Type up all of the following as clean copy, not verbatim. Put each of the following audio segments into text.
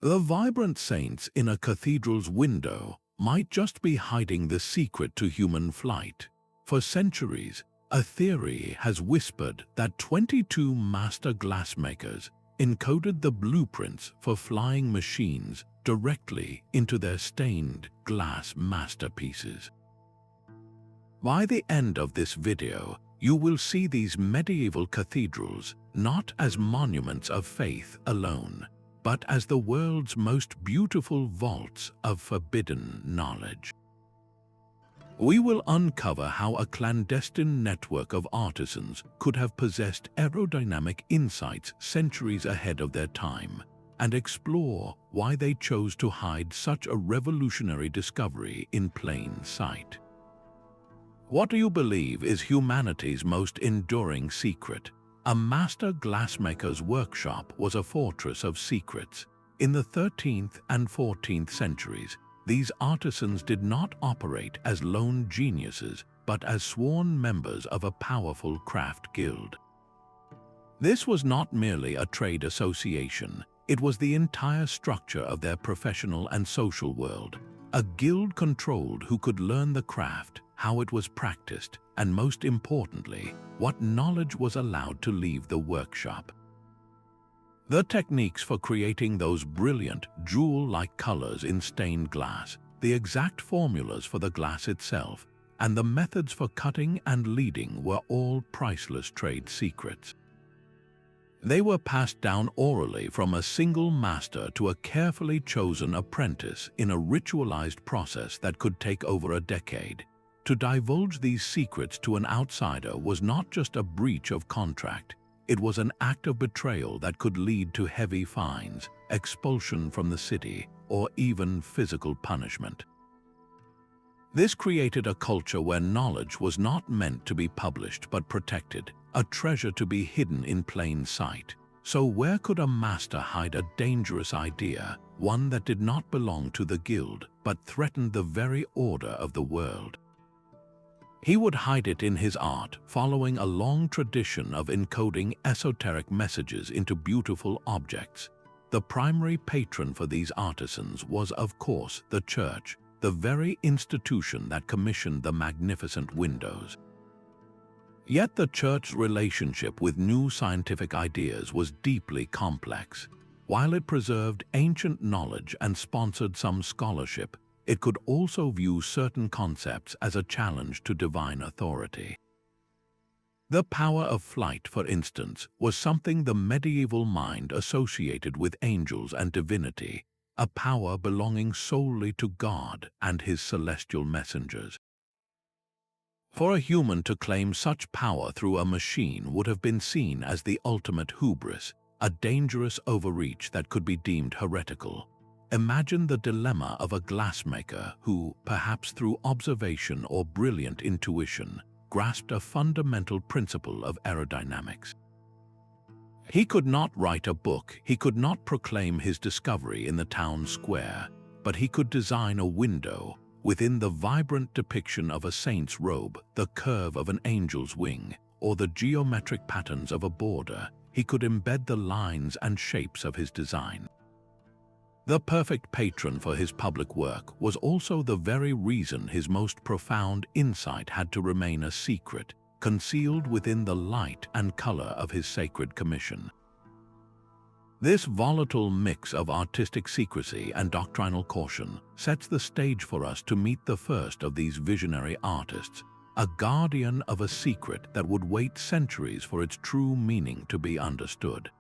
The vibrant saints in a cathedral's window might just be hiding the secret to human flight. For centuries, a theory has whispered that 22 master glassmakers encoded the blueprints for flying machines directly into their stained glass masterpieces. By the end of this video, you will see these medieval cathedrals not as monuments of faith alone, but as the world's most beautiful vaults of forbidden knowledge. We will uncover how a clandestine network of artisans could have possessed aerodynamic insights centuries ahead of their time, and explore why they chose to hide such a revolutionary discovery in plain sight. What do you believe is humanity's most enduring secret? A master glassmaker's workshop was a fortress of secrets. In the 13th and 14th centuries, these artisans did not operate as lone geniuses, but as sworn members of a powerful craft guild. This was not merely a trade association, it was the entire structure of their professional and social world. A guild controlled who could learn the craft, how it was practiced, and most importantly, what knowledge was allowed to leave the workshop. The techniques for creating those brilliant, jewel-like colors in stained glass, the exact formulas for the glass itself, and the methods for cutting and leading were all priceless trade secrets. They were passed down orally from a single master to a carefully chosen apprentice in a ritualized process that could take over a decade. To divulge these secrets to an outsider was not just a breach of contract, it was an act of betrayal that could lead to heavy fines, expulsion from the city, or even physical punishment. This created a culture where knowledge was not meant to be published but protected, a treasure to be hidden in plain sight. So where could a master hide a dangerous idea, one that did not belong to the guild but threatened the very order of the world? He would hide it in his art, following a long tradition of encoding esoteric messages into beautiful objects. The primary patron for these artisans was, of course, the church, the very institution that commissioned the magnificent windows. Yet the church's relationship with new scientific ideas was deeply complex. While it preserved ancient knowledge and sponsored some scholarship, it could also view certain concepts as a challenge to divine authority. The power of flight, for instance, was something the medieval mind associated with angels and divinity, a power belonging solely to God and his celestial messengers. For a human to claim such power through a machine would have been seen as the ultimate hubris, a dangerous overreach that could be deemed heretical. Imagine the dilemma of a glassmaker who, perhaps through observation or brilliant intuition, grasped a fundamental principle of aerodynamics. He could not write a book, he could not proclaim his discovery in the town square, but he could design a window within the vibrant depiction of a saint's robe, the curve of an angel's wing, or the geometric patterns of a border. He could embed the lines and shapes of his design. The perfect patron for his public work was also the very reason his most profound insight had to remain a secret, concealed within the light and color of his sacred commission. This volatile mix of artistic secrecy and doctrinal caution sets the stage for us to meet the first of these visionary artists, a guardian of a secret that would wait centuries for its true meaning to be understood.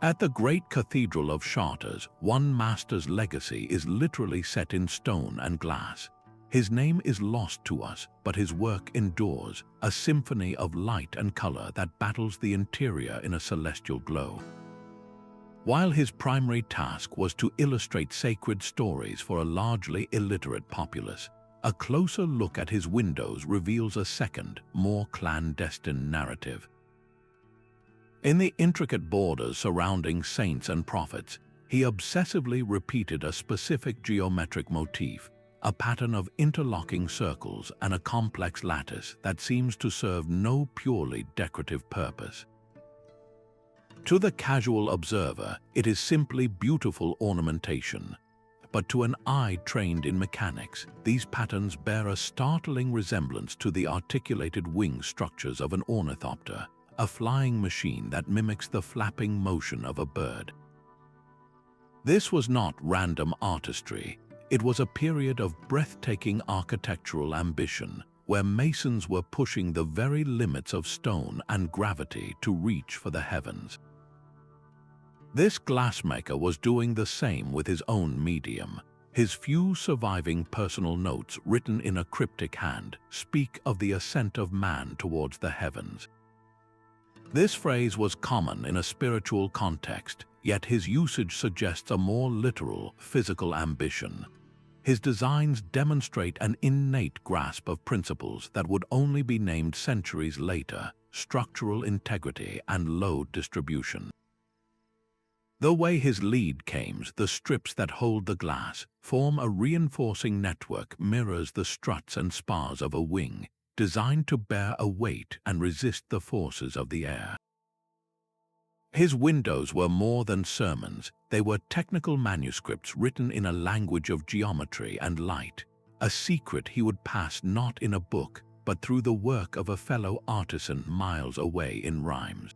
At the great Cathedral of Chartres, one master's legacy is literally set in stone and glass. His name is lost to us, but his work endures, a symphony of light and color that battles the interior in a celestial glow. While his primary task was to illustrate sacred stories for a largely illiterate populace, a closer look at his windows reveals a second, more clandestine narrative. In the intricate borders surrounding saints and prophets, he obsessively repeated a specific geometric motif, a pattern of interlocking circles and a complex lattice that seems to serve no purely decorative purpose. To the casual observer, it is simply beautiful ornamentation. But to an eye trained in mechanics, these patterns bear a startling resemblance to the articulated wing structures of an ornithopter, a flying machine that mimics the flapping motion of a bird. This was not random artistry. It was a period of breathtaking architectural ambition, where masons were pushing the very limits of stone and gravity to reach for the heavens. This glassmaker was doing the same with his own medium. His few surviving personal notes, written in a cryptic hand, speak of the ascent of man towards the heavens. This phrase was common in a spiritual context, yet his usage suggests a more literal, physical ambition. His designs demonstrate an innate grasp of principles that would only be named centuries later: structural integrity and load distribution. The way his lead cames, the strips that hold the glass, form a reinforcing network mirrors the struts and spars of a wing, designed to bear a weight and resist the forces of the air. His windows were more than sermons. They were technical manuscripts written in a language of geometry and light, a secret he would pass not in a book, but through the work of a fellow artisan miles away in Reims.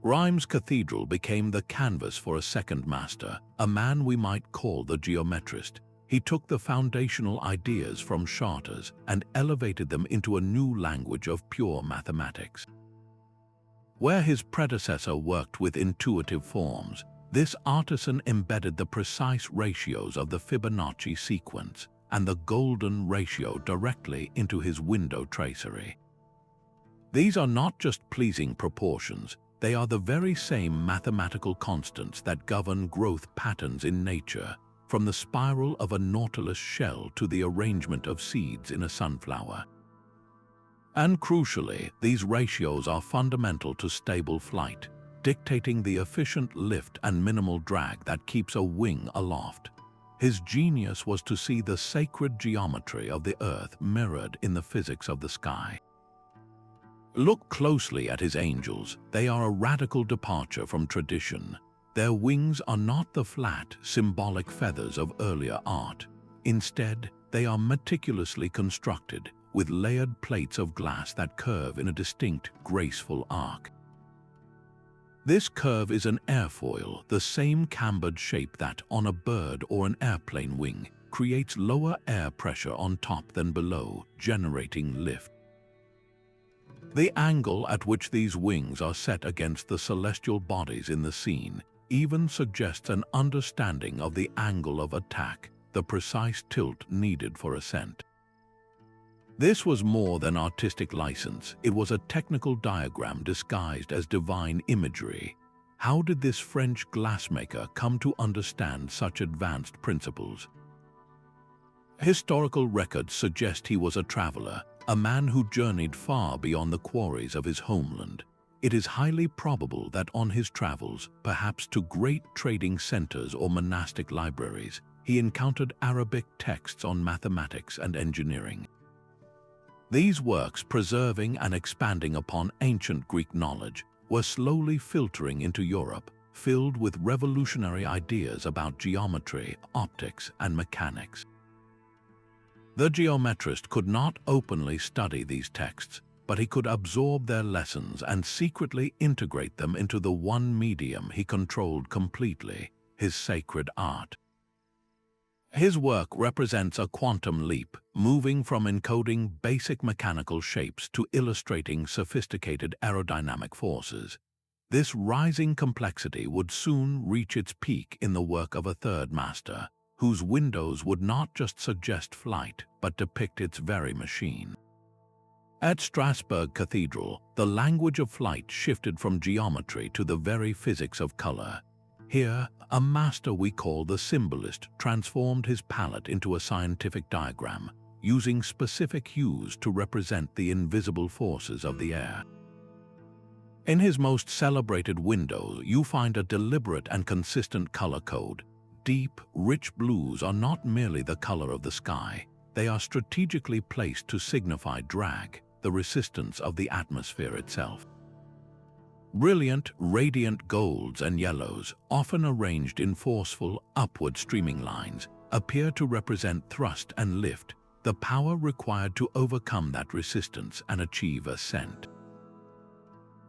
Reims' Cathedral became the canvas for a second master, a man we might call the geometrist. He took the foundational ideas from Chartres and elevated them into a new language of pure mathematics. Where his predecessor worked with intuitive forms, this artisan embedded the precise ratios of the Fibonacci sequence and the golden ratio directly into his window tracery. These are not just pleasing proportions, they are the very same mathematical constants that govern growth patterns in nature, from the spiral of a nautilus shell to the arrangement of seeds in a sunflower. And crucially, these ratios are fundamental to stable flight, dictating the efficient lift and minimal drag that keeps a wing aloft. His genius was to see the sacred geometry of the earth mirrored in the physics of the sky. Look closely at his angels. They are a radical departure from tradition. Their wings are not the flat, symbolic feathers of earlier art. Instead, they are meticulously constructed, with layered plates of glass that curve in a distinct, graceful arc. This curve is an airfoil, the same cambered shape that, on a bird or an airplane wing, creates lower air pressure on top than below, generating lift. The angle at which these wings are set against the celestial bodies in the scene even suggests an understanding of the angle of attack, the precise tilt needed for ascent. This was more than artistic license. It was a technical diagram disguised as divine imagery. How did this French glassmaker come to understand such advanced principles? Historical records suggest he was a traveler, a man who journeyed far beyond the quarries of his homeland. It is highly probable that on his travels, perhaps to great trading centers or monastic libraries, he encountered Arabic texts on mathematics and engineering. These works, preserving and expanding upon ancient Greek knowledge, were slowly filtering into Europe, filled with revolutionary ideas about geometry, optics, and mechanics. The geometrist could not openly study these texts, but he could absorb their lessons and secretly integrate them into the one medium he controlled completely, his sacred art. His work represents a quantum leap, moving from encoding basic mechanical shapes to illustrating sophisticated aerodynamic forces. This rising complexity would soon reach its peak in the work of a third master, whose windows would not just suggest flight, but depict its very machine. At Strasbourg Cathedral, the language of flight shifted from geometry to the very physics of color. Here, a master we call the symbolist transformed his palette into a scientific diagram, using specific hues to represent the invisible forces of the air. In his most celebrated window, you find a deliberate and consistent color code. Deep, rich blues are not merely the color of the sky, they are strategically placed to signify drag, the resistance of the atmosphere itself. Brilliant, radiant golds and yellows, often arranged in forceful, upward streaming lines, appear to represent thrust and lift, the power required to overcome that resistance and achieve ascent.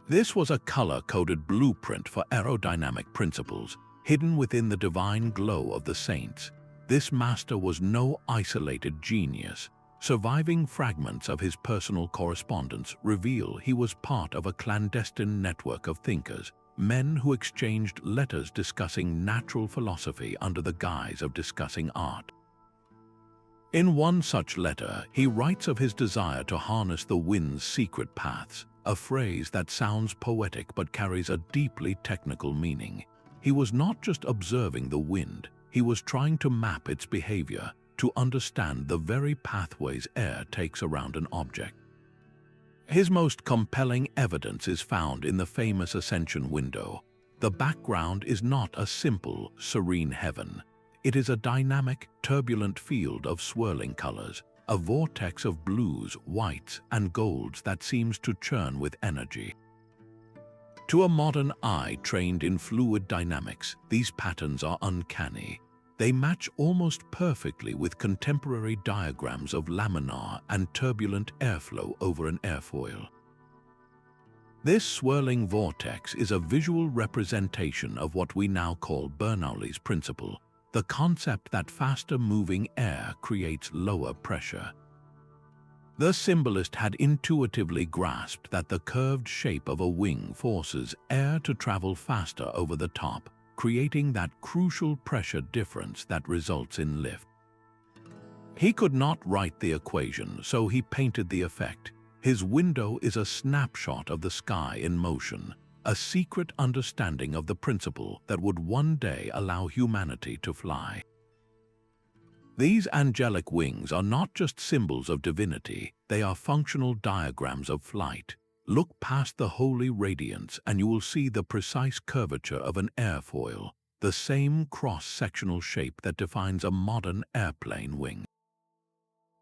This was a color-coded blueprint for aerodynamic principles, hidden within the divine glow of the saints. This master was no isolated genius. Surviving fragments of his personal correspondence reveal he was part of a clandestine network of thinkers, men who exchanged letters discussing natural philosophy under the guise of discussing art. In one such letter, he writes of his desire to harness the wind's secret paths, a phrase that sounds poetic but carries a deeply technical meaning. He was not just observing the wind, he was trying to map its behavior, to understand the very pathways air takes around an object. His most compelling evidence is found in the famous Ascension window. The background is not a simple, serene heaven. It is a dynamic, turbulent field of swirling colors, a vortex of blues, whites, and golds that seems to churn with energy. To a modern eye trained in fluid dynamics, these patterns are uncanny. They match almost perfectly with contemporary diagrams of laminar and turbulent airflow over an airfoil. This swirling vortex is a visual representation of what we now call Bernoulli's principle, the concept that faster-moving air creates lower pressure. The symbolist had intuitively grasped that the curved shape of a wing forces air to travel faster over the top, creating that crucial pressure difference that results in lift. He could not write the equation, so he painted the effect. His window is a snapshot of the sky in motion, a secret understanding of the principle that would one day allow humanity to fly. These angelic wings are not just symbols of divinity, they are functional diagrams of flight. Look past the holy radiance and you will see the precise curvature of an airfoil, the same cross-sectional shape that defines a modern airplane wing.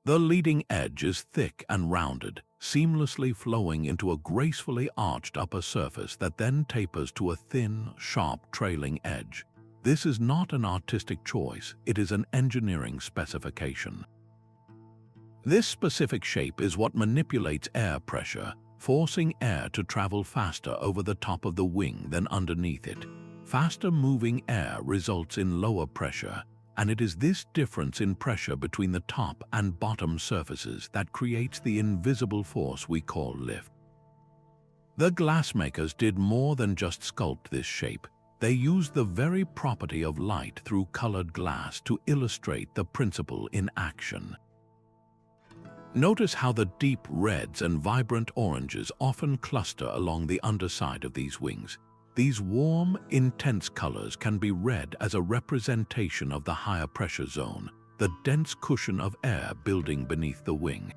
The leading edge is thick and rounded, seamlessly flowing into a gracefully arched upper surface that then tapers to a thin, sharp trailing edge. This is not an artistic choice, it is an engineering specification. This specific shape is what manipulates air pressure, forcing air to travel faster over the top of the wing than underneath it. Faster moving air results in lower pressure, and it is this difference in pressure between the top and bottom surfaces that creates the invisible force we call lift. The glassmakers did more than just sculpt this shape. They used the very property of light through colored glass to illustrate the principle in action. Notice how the deep reds and vibrant oranges often cluster along the underside of these wings. These warm, intense colors can be read as a representation of the higher pressure zone, the dense cushion of air building beneath the wing.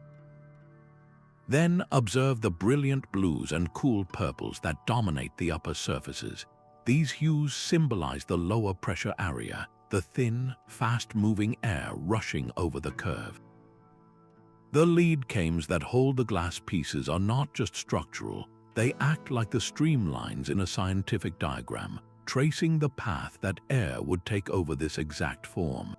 Then observe the brilliant blues and cool purples that dominate the upper surfaces. These hues symbolize the lower pressure area, the thin, fast-moving air rushing over the curve. The lead cames that hold the glass pieces are not just structural, they act like the streamlines in a scientific diagram, tracing the path that air would take over this exact form.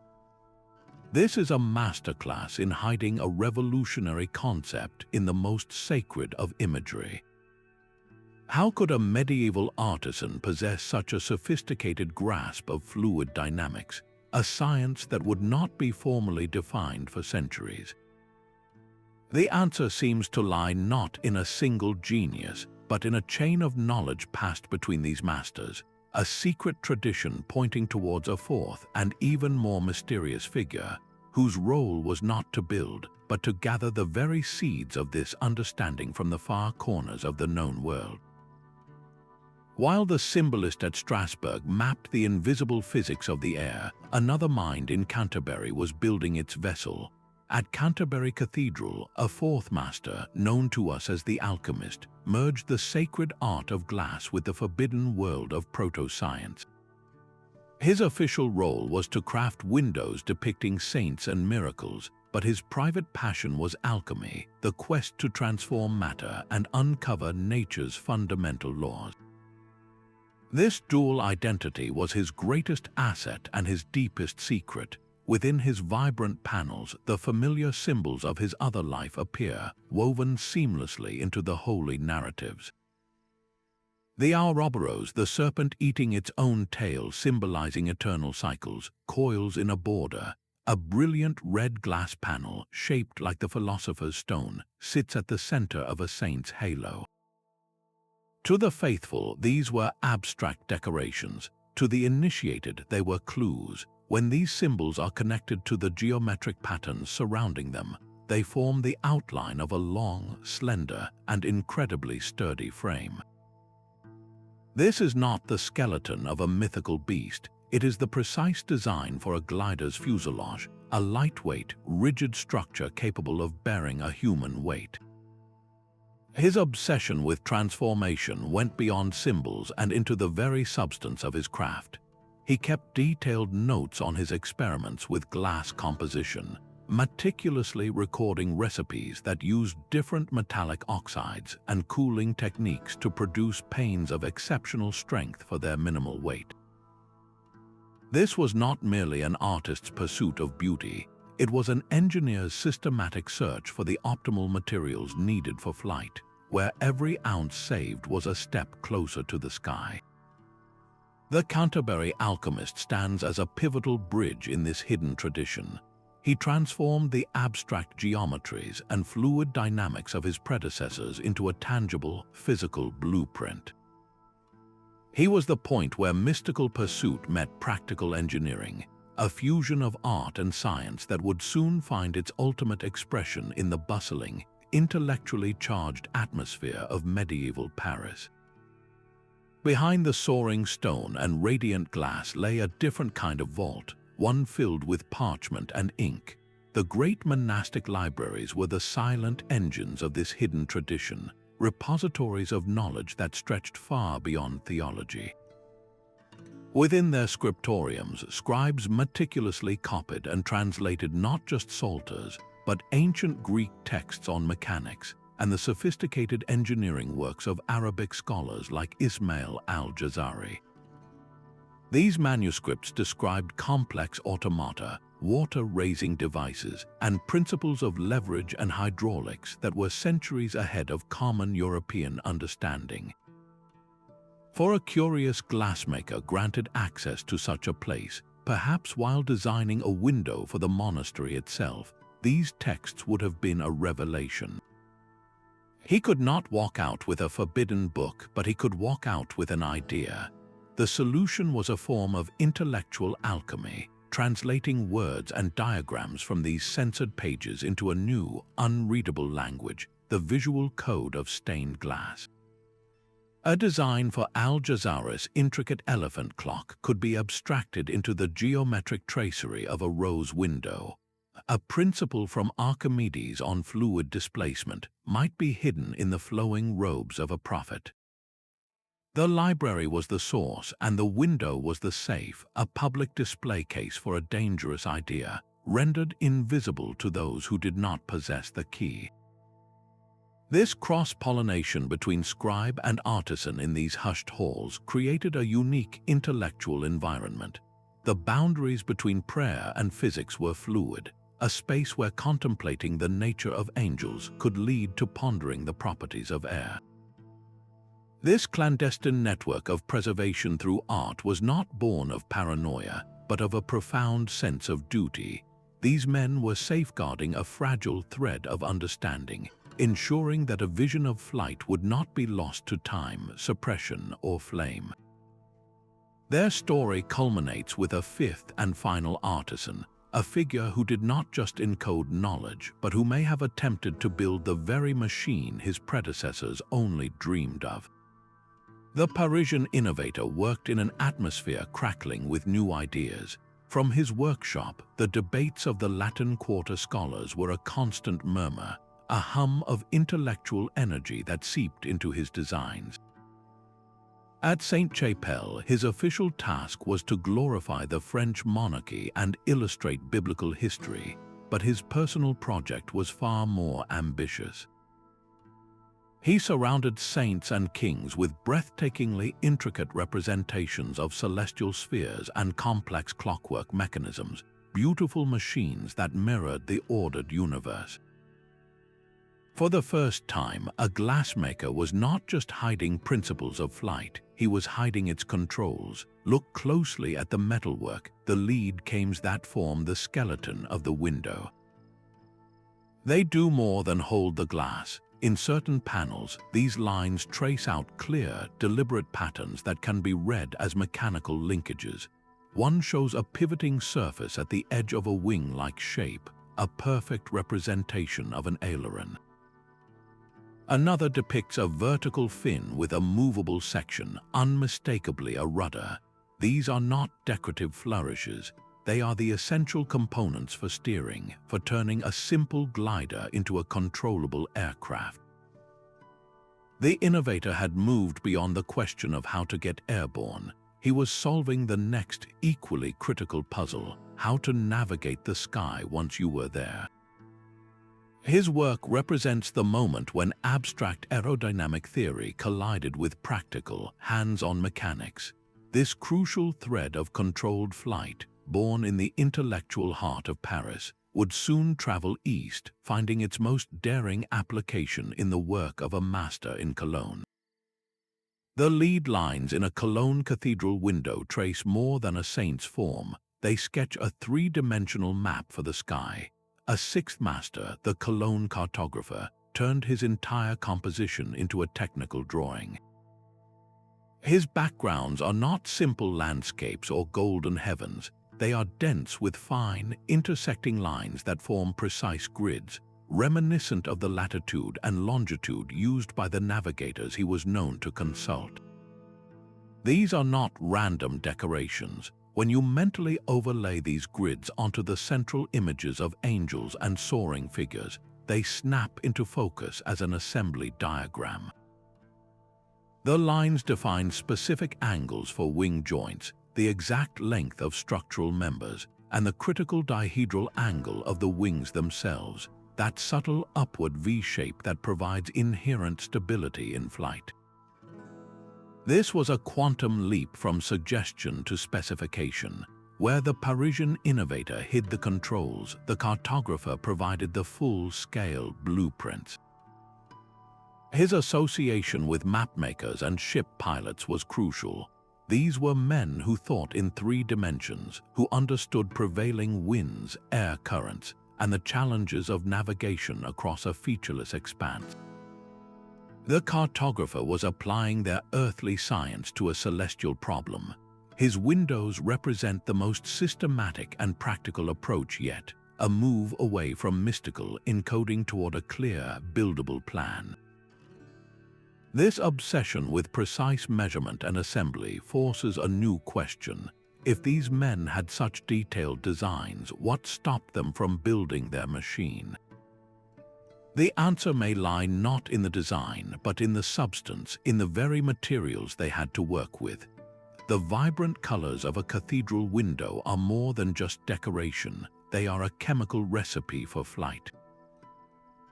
This is a masterclass in hiding a revolutionary concept in the most sacred of imagery. How could a medieval artisan possess such a sophisticated grasp of fluid dynamics, a science that would not be formally defined for centuries? The answer seems to lie not in a single genius, but in a chain of knowledge passed between these masters, a secret tradition pointing towards a fourth and even more mysterious figure, whose role was not to build, but to gather the very seeds of this understanding from the far corners of the known world. While the symbolist at Strasbourg mapped the invisible physics of the air, another mind in Canterbury was building its vessel. At Canterbury Cathedral, a fourth master, known to us as the Alchemist, merged the sacred art of glass with the forbidden world of proto-science. His official role was to craft windows depicting saints and miracles, but his private passion was alchemy, the quest to transform matter and uncover nature's fundamental laws. This dual identity was his greatest asset and his deepest secret. Within his vibrant panels, the familiar symbols of his other life appear, woven seamlessly into the holy narratives. The Ouroboros, the serpent eating its own tail, symbolizing eternal cycles, coils in a border. A brilliant red glass panel, shaped like the philosopher's stone, sits at the center of a saint's halo. To the faithful, these were abstract decorations. To the initiated, they were clues. When these symbols are connected to the geometric patterns surrounding them, they form the outline of a long, slender, and incredibly sturdy frame. This is not the skeleton of a mythical beast. It is the precise design for a glider's fuselage, a lightweight, rigid structure capable of bearing a human weight. His obsession with transformation went beyond symbols and into the very substance of his craft. He kept detailed notes on his experiments with glass composition, meticulously recording recipes that used different metallic oxides and cooling techniques to produce panes of exceptional strength for their minimal weight. This was not merely an artist's pursuit of beauty, it was an engineer's systematic search for the optimal materials needed for flight, where every ounce saved was a step closer to the sky. The Canterbury Alchemist stands as a pivotal bridge in this hidden tradition. He transformed the abstract geometries and fluid dynamics of his predecessors into a tangible, physical blueprint. He was the point where mystical pursuit met practical engineering, a fusion of art and science that would soon find its ultimate expression in the bustling, intellectually charged atmosphere of medieval Paris. Behind the soaring stone and radiant glass lay a different kind of vault, one filled with parchment and ink. The great monastic libraries were the silent engines of this hidden tradition, repositories of knowledge that stretched far beyond theology. Within their scriptoriums, scribes meticulously copied and translated not just psalters, but ancient Greek texts on mechanics and the sophisticated engineering works of Arabic scholars like Ismail al-Jazari. These manuscripts described complex automata, water-raising devices, and principles of leverage and hydraulics that were centuries ahead of common European understanding. For a curious glassmaker granted access to such a place, perhaps while designing a window for the monastery itself, these texts would have been a revelation. He could not walk out with a forbidden book, but he could walk out with an idea. The solution was a form of intellectual alchemy, translating words and diagrams from these censored pages into a new, unreadable language, the visual code of stained glass. A design for Al-Jazari's intricate elephant clock could be abstracted into the geometric tracery of a rose window. A principle from Archimedes on fluid displacement might be hidden in the flowing robes of a prophet. The library was the source and the window was the safe, a public display case for a dangerous idea, rendered invisible to those who did not possess the key. This cross-pollination between scribe and artisan in these hushed halls created a unique intellectual environment. The boundaries between prayer and physics were fluid, a space where contemplating the nature of angels could lead to pondering the properties of air. This clandestine network of preservation through art was not born of paranoia, but of a profound sense of duty. These men were safeguarding a fragile thread of understanding, ensuring that a vision of flight would not be lost to time, suppression, or flame. Their story culminates with a fifth and final artisan, a figure who did not just encode knowledge, but who may have attempted to build the very machine his predecessors only dreamed of. The Parisian innovator worked in an atmosphere crackling with new ideas. From his workshop, the debates of the Latin Quarter scholars were a constant murmur, a hum of intellectual energy that seeped into his designs. At Sainte-Chapelle, his official task was to glorify the French monarchy and illustrate biblical history, but his personal project was far more ambitious. He surrounded saints and kings with breathtakingly intricate representations of celestial spheres and complex clockwork mechanisms, beautiful machines that mirrored the ordered universe. For the first time, a glassmaker was not just hiding principles of flight, he was hiding its controls. Look closely at the metalwork, the lead cames that form the skeleton of the window. They do more than hold the glass. In certain panels, these lines trace out clear, deliberate patterns that can be read as mechanical linkages. One shows a pivoting surface at the edge of a wing-like shape, a perfect representation of an aileron. Another depicts a vertical fin with a movable section, unmistakably a rudder. These are not decorative flourishes. They are the essential components for steering, for turning a simple glider into a controllable aircraft. The Innovator had moved beyond the question of how to get airborne. He was solving the next, equally critical puzzle: how to navigate the sky once you were there. His work represents the moment when abstract aerodynamic theory collided with practical, hands-on mechanics. This crucial thread of controlled flight, born in the intellectual heart of Paris, would soon travel east, finding its most daring application in the work of a master in Cologne. The lead lines in a Cologne cathedral window trace more than a saint's form. They sketch a three-dimensional map for the sky. A sixth master, the Cologne Cartographer, turned his entire composition into a technical drawing. His backgrounds are not simple landscapes or golden heavens. They are dense with fine, intersecting lines that form precise grids, reminiscent of the latitude and longitude used by the navigators he was known to consult. These are not random decorations. When you mentally overlay these grids onto the central images of angels and soaring figures, they snap into focus as an assembly diagram. The lines define specific angles for wing joints, the exact length of structural members, and the critical dihedral angle of the wings themselves, that subtle upward V-shape that provides inherent stability in flight. This was a quantum leap from suggestion to specification. Where the Parisian Innovator hid the controls, the Cartographer provided the full-scale blueprints. His association with mapmakers and ship pilots was crucial. These were men who thought in three dimensions, who understood prevailing winds, air currents, and the challenges of navigation across a featureless expanse. The Cartographer was applying their earthly science to a celestial problem. His windows represent the most systematic and practical approach yet, a move away from mystical encoding toward a clear, buildable plan. This obsession with precise measurement and assembly forces a new question. If these men had such detailed designs, what stopped them from building their machine? The answer may lie not in the design, but in the substance, in the very materials they had to work with. The vibrant colors of a cathedral window are more than just decoration. They are a chemical recipe for flight.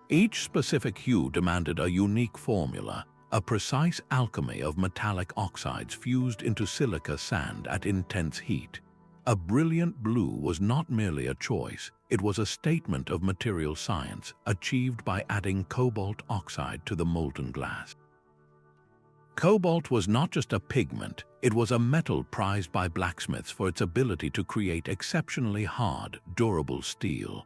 Each specific hue demanded a unique formula, a precise alchemy of metallic oxides fused into silica sand at intense heat. A brilliant blue was not merely a choice, it was a statement of material science, achieved by adding cobalt oxide to the molten glass. Cobalt was not just a pigment, it was a metal prized by blacksmiths for its ability to create exceptionally hard, durable steel.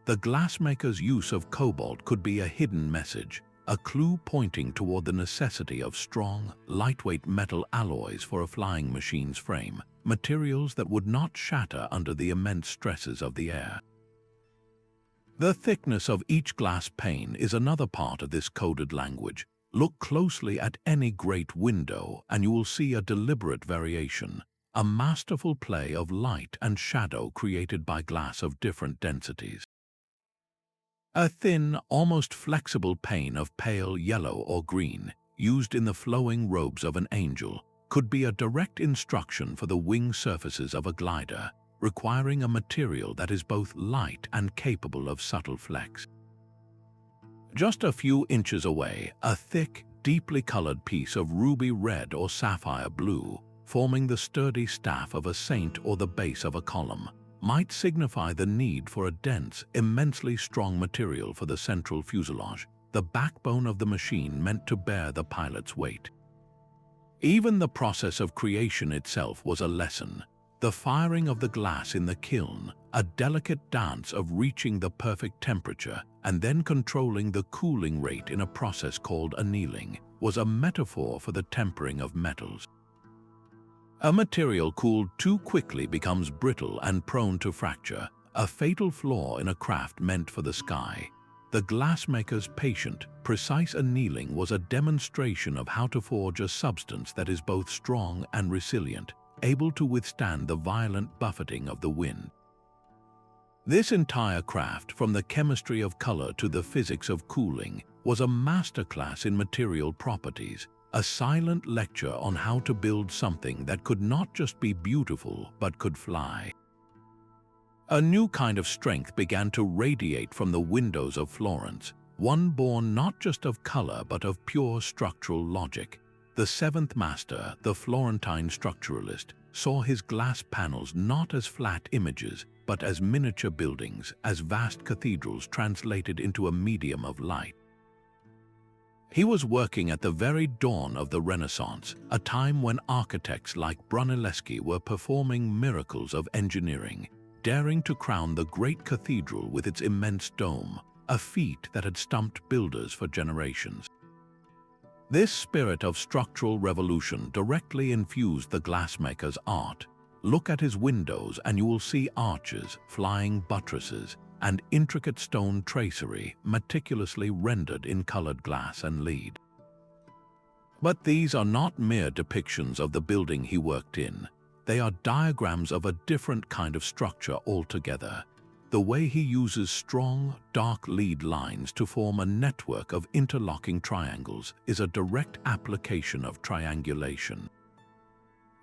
The glassmaker's use of cobalt could be a hidden message, a clue pointing toward the necessity of strong, lightweight metal alloys for a flying machine's frame, materials that would not shatter under the immense stresses of the air. The thickness of each glass pane is another part of this coded language. Look closely at any great window and you will see a deliberate variation, a masterful play of light and shadow created by glass of different densities. A thin, almost flexible pane of pale yellow or green, used in the flowing robes of an angel, could be a direct instruction for the wing surfaces of a glider, requiring a material that is both light and capable of subtle flex. Just a few inches away, a thick, deeply colored piece of ruby red or sapphire blue, forming the sturdy staff of a saint or the base of a column, might signify the need for a dense, immensely strong material for the central fuselage, the backbone of the machine meant to bear the pilot's weight. Even the process of creation itself was a lesson. The firing of the glass in the kiln, a delicate dance of reaching the perfect temperature and then controlling the cooling rate in a process called annealing, was a metaphor for the tempering of metals. A material cooled too quickly becomes brittle and prone to fracture, a fatal flaw in a craft meant for the sky. The glassmaker's patient, precise annealing was a demonstration of how to forge a substance that is both strong and resilient, able to withstand the violent buffeting of the wind. This entire craft, from the chemistry of color to the physics of cooling, was a masterclass in material properties, a silent lecture on how to build something that could not just be beautiful but could fly. A new kind of strength began to radiate from the windows of Florence, one born not just of color but of pure structural logic. The seventh master, the Florentine Structuralist, saw his glass panels not as flat images but as miniature buildings, as vast cathedrals translated into a medium of light. He was working at the very dawn of the Renaissance, a time when architects like Brunelleschi were performing miracles of engineering, daring to crown the great cathedral with its immense dome, a feat that had stumped builders for generations. This spirit of structural revolution directly infused the glassmaker's art. Look at his windows and you will see arches, flying buttresses, and intricate stone tracery meticulously rendered in colored glass and lead. But these are not mere depictions of the building he worked in. They are diagrams of a different kind of structure altogether. The way he uses strong, dark lead lines to form a network of interlocking triangles is a direct application of triangulation.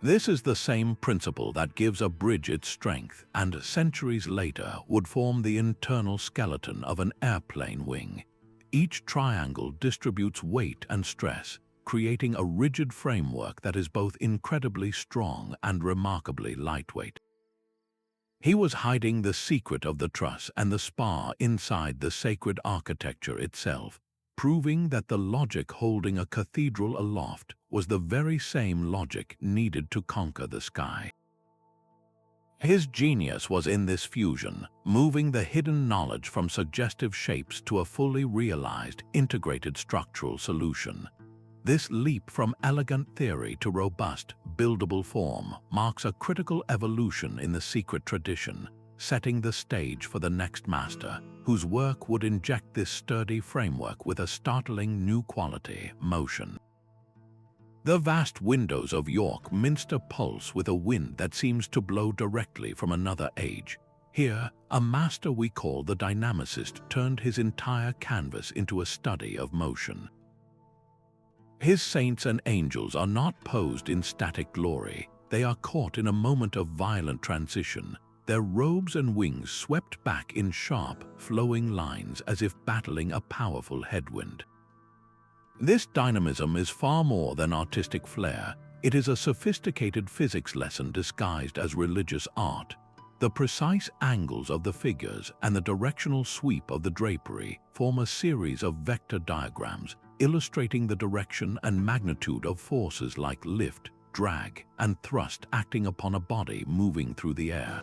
This is the same principle that gives a bridge its strength and centuries later would form the internal skeleton of an airplane wing. Each triangle distributes weight and stress, creating a rigid framework that is both incredibly strong and remarkably lightweight. He was hiding the secret of the truss and the spar inside the sacred architecture itself, proving that the logic holding a cathedral aloft was the very same logic needed to conquer the sky. His genius was in this fusion, moving the hidden knowledge from suggestive shapes to a fully realized, integrated structural solution. This leap from elegant theory to robust, buildable form marks a critical evolution in the secret tradition, setting the stage for the next master, whose work would inject this sturdy framework with a startling new quality, motion. The vast windows of York Minster pulse with a wind that seems to blow directly from another age. Here, a master we call the dynamicist turned his entire canvas into a study of motion. His saints and angels are not posed in static glory. They are caught in a moment of violent transition, their robes and wings swept back in sharp, flowing lines as if battling a powerful headwind. This dynamism is far more than artistic flair. It is a sophisticated physics lesson disguised as religious art. The precise angles of the figures and the directional sweep of the drapery form a series of vector diagrams, illustrating the direction and magnitude of forces like lift, drag, and thrust acting upon a body moving through the air.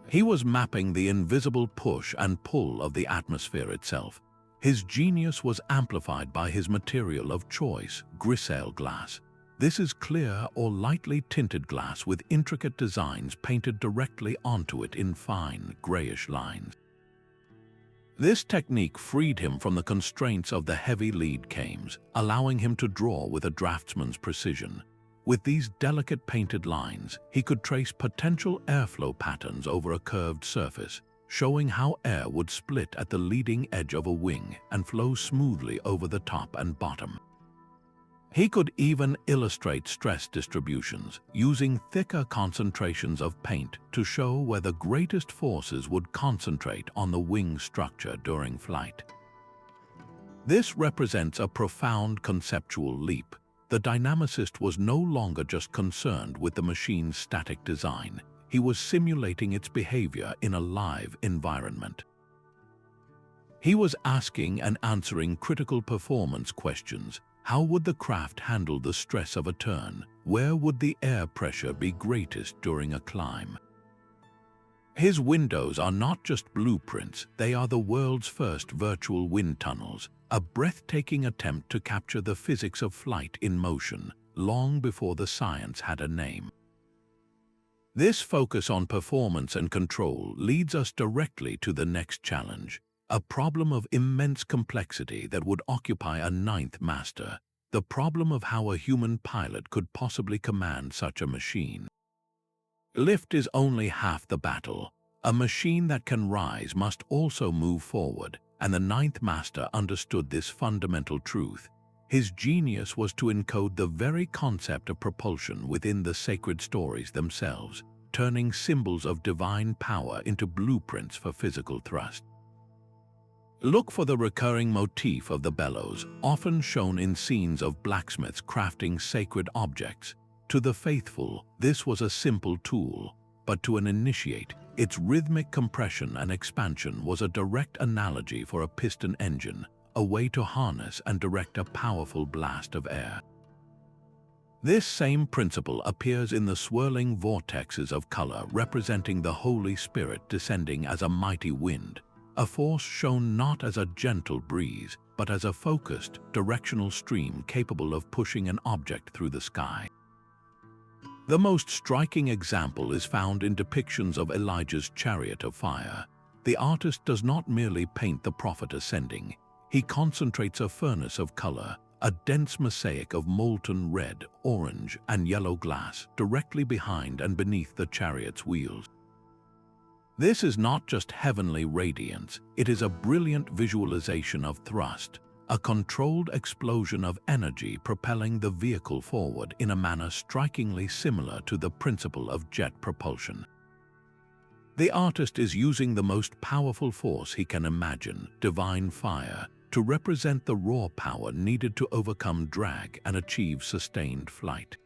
He was mapping the invisible push and pull of the atmosphere itself. His genius was amplified by his material of choice, griselle glass. This is clear or lightly tinted glass with intricate designs painted directly onto it in fine, grayish lines. This technique freed him from the constraints of the heavy lead cames, allowing him to draw with a draftsman's precision. With these delicate painted lines, he could trace potential airflow patterns over a curved surface, showing how air would split at the leading edge of a wing and flow smoothly over the top and bottom. He could even illustrate stress distributions, using thicker concentrations of paint to show where the greatest forces would concentrate on the wing structure during flight. This represents a profound conceptual leap. The dynamicist was no longer just concerned with the machine's static design. He was simulating its behavior in a live environment. He was asking and answering critical performance questions. How would the craft handle the stress of a turn? Where would the air pressure be greatest during a climb? His windows are not just blueprints, they are the world's first virtual wind tunnels, a breathtaking attempt to capture the physics of flight in motion, long before the science had a name. This focus on performance and control leads us directly to the next challenge, a problem of immense complexity that would occupy a ninth master, the problem of how a human pilot could possibly command such a machine. Lift is only half the battle. A machine that can rise must also move forward, and the ninth master understood this fundamental truth. His genius was to encode the very concept of propulsion within the sacred stories themselves, turning symbols of divine power into blueprints for physical thrust. Look for the recurring motif of the bellows, often shown in scenes of blacksmiths crafting sacred objects. To the faithful, this was a simple tool, but to an initiate, its rhythmic compression and expansion was a direct analogy for a piston engine, a way to harness and direct a powerful blast of air. This same principle appears in the swirling vortexes of color representing the Holy Spirit descending as a mighty wind, a force shown not as a gentle breeze, but as a focused, directional stream capable of pushing an object through the sky. The most striking example is found in depictions of Elijah's chariot of fire. The artist does not merely paint the prophet ascending, he concentrates a furnace of color, a dense mosaic of molten red, orange, and yellow glass directly behind and beneath the chariot's wheels. This is not just heavenly radiance, it is a brilliant visualization of thrust, a controlled explosion of energy propelling the vehicle forward in a manner strikingly similar to the principle of jet propulsion. The artist is using the most powerful force he can imagine, divine fire, to represent the raw power needed to overcome drag and achieve sustained flight.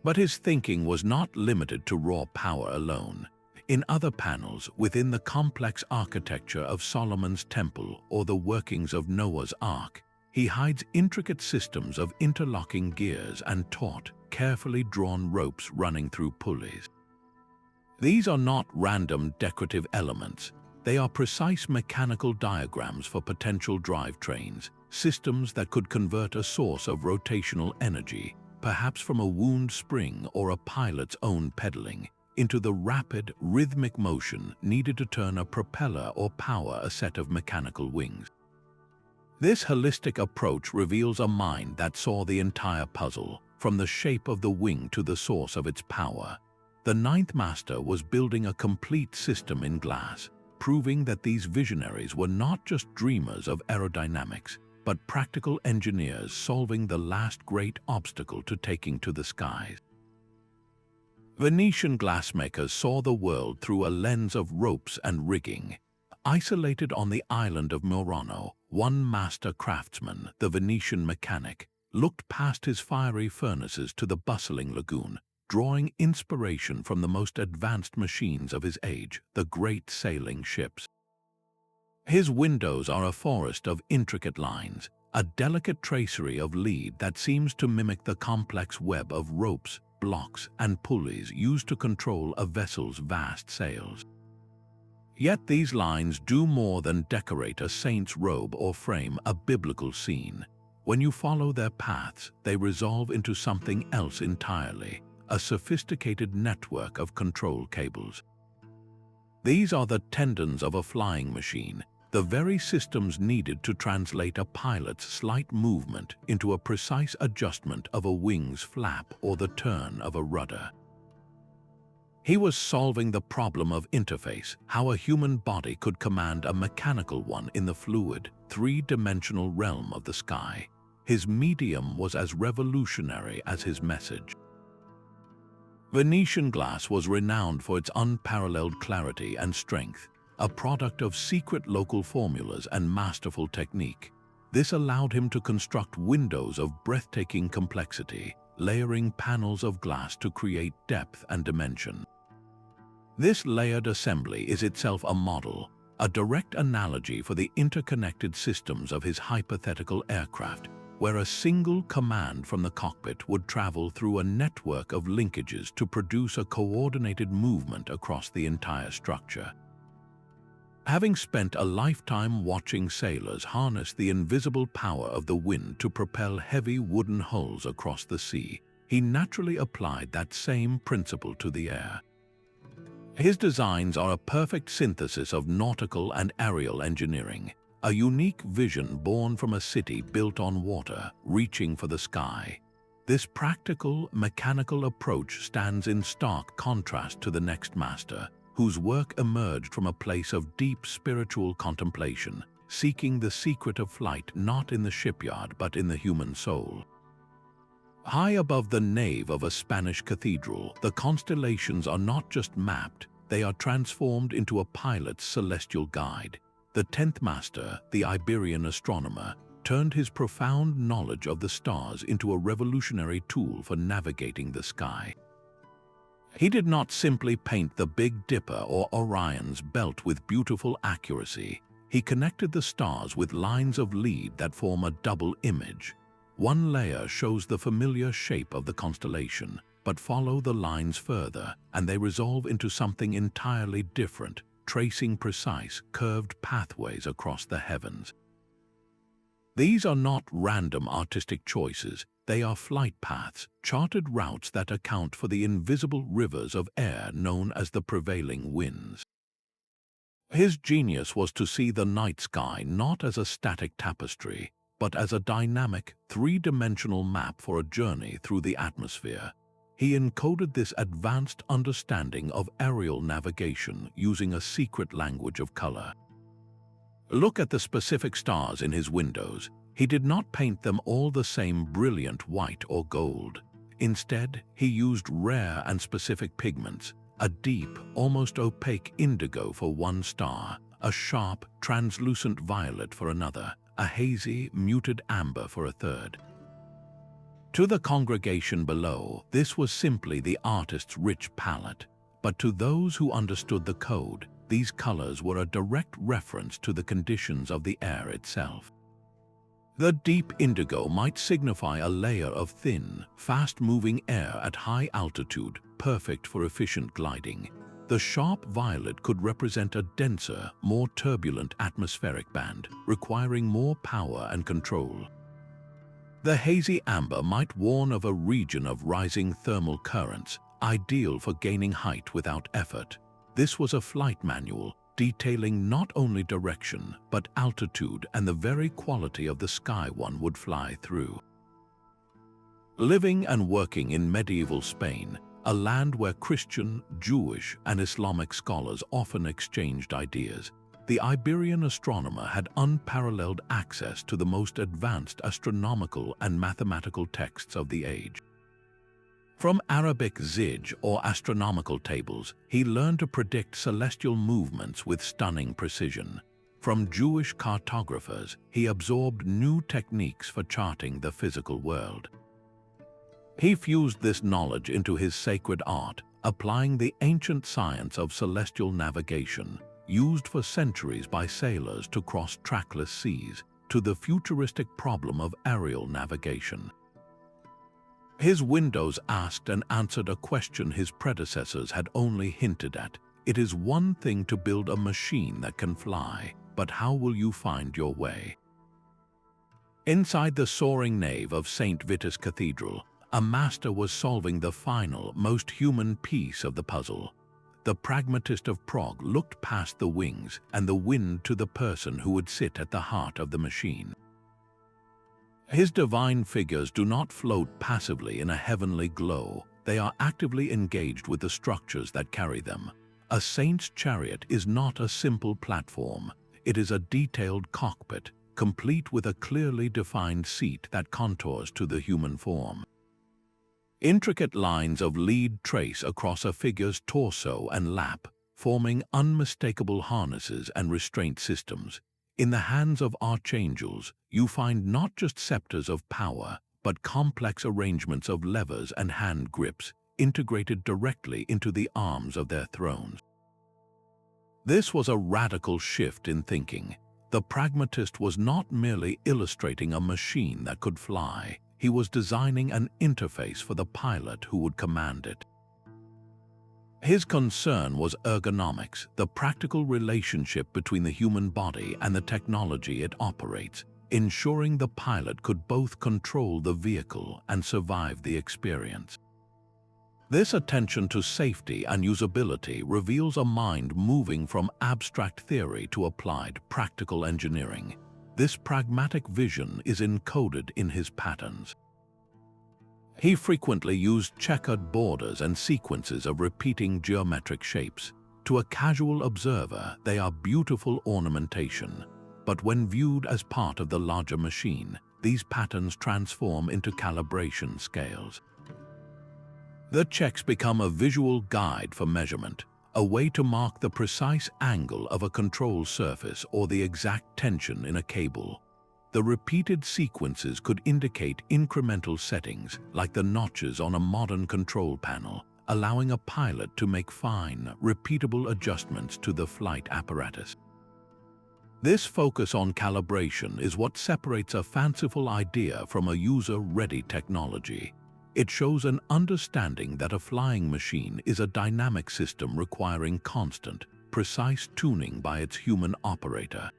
But his thinking was not limited to raw power alone. In other panels, within the complex architecture of Solomon's Temple or the workings of Noah's Ark, he hides intricate systems of interlocking gears and taut, carefully drawn ropes running through pulleys. These are not random decorative elements, they are precise mechanical diagrams for potential drivetrains, systems that could convert a source of rotational energy, perhaps from a wound spring or a pilot's own pedaling, into the rapid, rhythmic motion needed to turn a propeller or power a set of mechanical wings. This holistic approach reveals a mind that saw the entire puzzle, from the shape of the wing to the source of its power. The ninth master was building a complete system in glass, proving that these visionaries were not just dreamers of aerodynamics, but practical engineers solving the last great obstacle to taking to the skies. Venetian glassmakers saw the world through a lens of ropes and rigging. Isolated on the island of Murano, one master craftsman, the Venetian mechanic, looked past his fiery furnaces to the bustling lagoon, drawing inspiration from the most advanced machines of his age, the great sailing ships. His windows are a forest of intricate lines, a delicate tracery of lead that seems to mimic the complex web of ropes, blocks, and pulleys used to control a vessel's vast sails. Yet these lines do more than decorate a saint's robe or frame a biblical scene. When you follow their paths, they resolve into something else entirely, a sophisticated network of control cables. These are the tendons of a flying machine, the very systems needed to translate a pilot's slight movement into a precise adjustment of a wing's flap or the turn of a rudder. He was solving the problem of interface, how a human body could command a mechanical one in the fluid, three-dimensional realm of the sky. His medium was as revolutionary as his message. Venetian glass was renowned for its unparalleled clarity and strength, a product of secret local formulas and masterful technique. This allowed him to construct windows of breathtaking complexity, layering panels of glass to create depth and dimension. This layered assembly is itself a model, a direct analogy for the interconnected systems of his hypothetical aircraft, where a single command from the cockpit would travel through a network of linkages to produce a coordinated movement across the entire structure. Having spent a lifetime watching sailors harness the invisible power of the wind to propel heavy wooden hulls across the sea, he naturally applied that same principle to the air. His designs are a perfect synthesis of nautical and aerial engineering, a unique vision born from a city built on water, reaching for the sky. This practical, mechanical approach stands in stark contrast to the next master, whose work emerged from a place of deep spiritual contemplation, seeking the secret of flight not in the shipyard but in the human soul. High above the nave of a Spanish cathedral, the constellations are not just mapped, they are transformed into a pilot's celestial guide. The 10th master, the Iberian astronomer, turned his profound knowledge of the stars into a revolutionary tool for navigating the sky. He did not simply paint the Big Dipper or Orion's belt with beautiful accuracy. He connected the stars with lines of lead that form a double image. One layer shows the familiar shape of the constellation, but follow the lines further, and they resolve into something entirely different, tracing precise, curved pathways across the heavens. These are not random artistic choices, they are flight paths, charted routes that account for the invisible rivers of air known as the prevailing winds. His genius was to see the night sky not as a static tapestry, but as a dynamic, three-dimensional map for a journey through the atmosphere. He encoded this advanced understanding of aerial navigation using a secret language of color. Look at the specific stars in his windows. He did not paint them all the same brilliant white or gold. Instead, he used rare and specific pigments, a deep, almost opaque indigo for one star, a sharp, translucent violet for another, a hazy, muted amber for a third. To the congregation below, this was simply the artist's rich palette, but to those who understood the code, these colors were a direct reference to the conditions of the air itself. The deep indigo might signify a layer of thin, fast-moving air at high altitude, perfect for efficient gliding. The sharp violet could represent a denser, more turbulent atmospheric band, requiring more power and control. The hazy amber might warn of a region of rising thermal currents, ideal for gaining height without effort. This was a flight manual, detailing not only direction, but altitude and the very quality of the sky one would fly through. Living and working in medieval Spain, a land where Christian, Jewish, and Islamic scholars often exchanged ideas, the Iberian astronomer had unparalleled access to the most advanced astronomical and mathematical texts of the age. From Arabic zij or astronomical tables, he learned to predict celestial movements with stunning precision. From Jewish cartographers, he absorbed new techniques for charting the physical world. He fused this knowledge into his sacred art, applying the ancient science of celestial navigation, used for centuries by sailors to cross trackless seas, to the futuristic problem of aerial navigation. His windows asked and answered a question his predecessors had only hinted at. It is one thing to build a machine that can fly, but how will you find your way? Inside the soaring nave of St. Vitus Cathedral, a master was solving the final, most human piece of the puzzle. The Pragmatist of Prague looked past the wings and the wind to the person who would sit at the heart of the machine. His divine figures do not float passively in a heavenly glow. They are actively engaged with the structures that carry them. A saint's chariot is not a simple platform. It is a detailed cockpit, complete with a clearly defined seat that contours to the human form. Intricate lines of lead trace across a figure's torso and lap, forming unmistakable harnesses and restraint systems. In the hands of archangels, you find not just scepters of power, but complex arrangements of levers and hand grips, integrated directly into the arms of their thrones. This was a radical shift in thinking. The Pragmatist was not merely illustrating a machine that could fly, he was designing an interface for the pilot who would command it. His concern was ergonomics, the practical relationship between the human body and the technology it operates, ensuring the pilot could both control the vehicle and survive the experience. This attention to safety and usability reveals a mind moving from abstract theory to applied practical engineering. This pragmatic vision is encoded in his patterns. He frequently used checkered borders and sequences of repeating geometric shapes. To a casual observer, they are beautiful ornamentation, but when viewed as part of the larger machine, these patterns transform into calibration scales. The checks become a visual guide for measurement, a way to mark the precise angle of a control surface or the exact tension in a cable. The repeated sequences could indicate incremental settings, like the notches on a modern control panel, allowing a pilot to make fine, repeatable adjustments to the flight apparatus. This focus on calibration is what separates a fanciful idea from a user-ready technology. It shows an understanding that a flying machine is a dynamic system requiring constant, precise tuning by its human operator.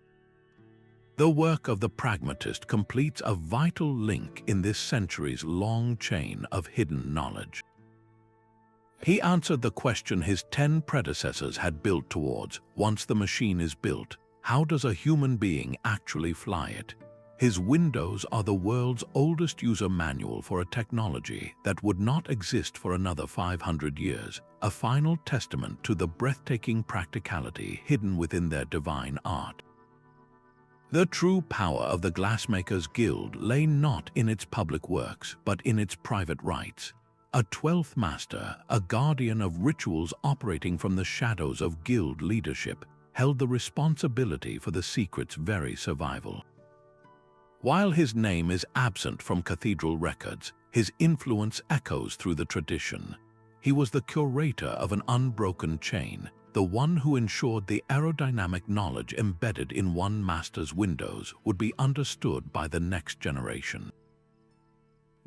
The work of the Pragmatist completes a vital link in this centuries-long chain of hidden knowledge. He answered the question his 10 predecessors had built towards: once the machine is built, how does a human being actually fly it? His windows are the world's oldest user manual for a technology that would not exist for another 500 years, a final testament to the breathtaking practicality hidden within their divine art. The true power of the Glassmakers Guild lay not in its public works, but in its private rites. A 12th master, a guardian of rituals operating from the shadows of guild leadership, held the responsibility for the secret's very survival. While his name is absent from cathedral records, his influence echoes through the tradition. He was the curator of an unbroken chain, the one who ensured the aerodynamic knowledge embedded in one master's windows would be understood by the next generation.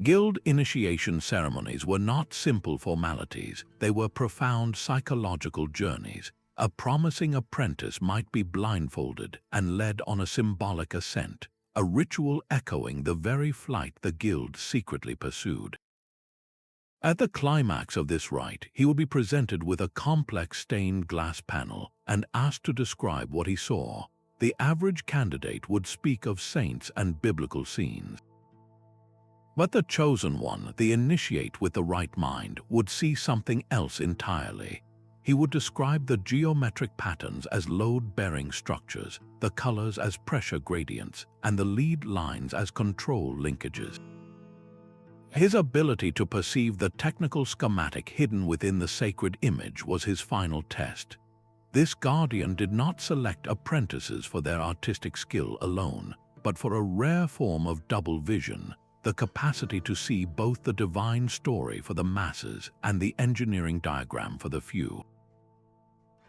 Guild initiation ceremonies were not simple formalities, they were profound psychological journeys. A promising apprentice might be blindfolded and led on a symbolic ascent, a ritual echoing the very flight the guild secretly pursued. At the climax of this rite, he would be presented with a complex stained glass panel and asked to describe what he saw. The average candidate would speak of saints and biblical scenes. But the chosen one, the initiate with the right mind, would see something else entirely. He would describe the geometric patterns as load-bearing structures, the colors as pressure gradients, and the lead lines as control linkages. His ability to perceive the technical schematic hidden within the sacred image was his final test. This guardian did not select apprentices for their artistic skill alone, but for a rare form of double vision, the capacity to see both the divine story for the masses and the engineering diagram for the few.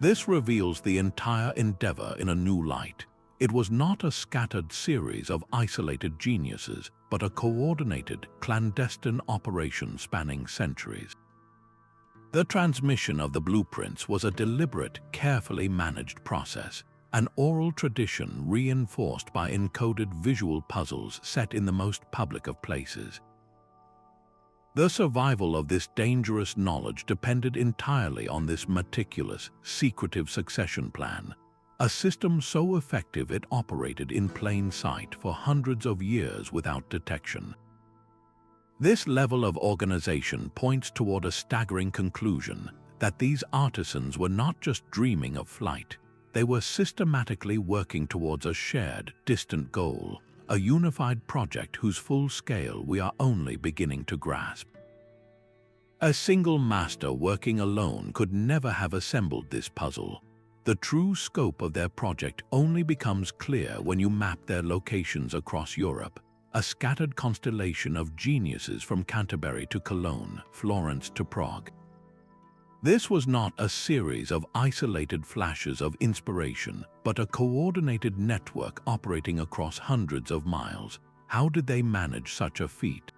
This reveals the entire endeavor in a new light. It was not a scattered series of isolated geniuses, but a coordinated, clandestine operation spanning centuries. The transmission of the blueprints was a deliberate, carefully managed process, an oral tradition reinforced by encoded visual puzzles set in the most public of places. The survival of this dangerous knowledge depended entirely on this meticulous, secretive succession plan, a system so effective it operated in plain sight for hundreds of years without detection. This level of organization points toward a staggering conclusion that these artisans were not just dreaming of flight, they were systematically working towards a shared, distant goal, a unified project whose full scale we are only beginning to grasp. A single master working alone could never have assembled this puzzle. The true scope of their project only becomes clear when you map their locations across Europe, a scattered constellation of geniuses from Canterbury to Cologne, Florence to Prague. This was not a series of isolated flashes of inspiration, but a coordinated network operating across hundreds of miles. How did they manage such a feat?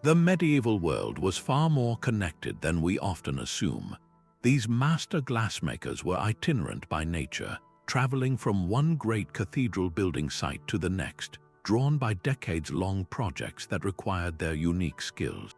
The medieval world was far more connected than we often assume. These master glassmakers were itinerant by nature, traveling from one great cathedral building site to the next, drawn by decades-long projects that required their unique skills.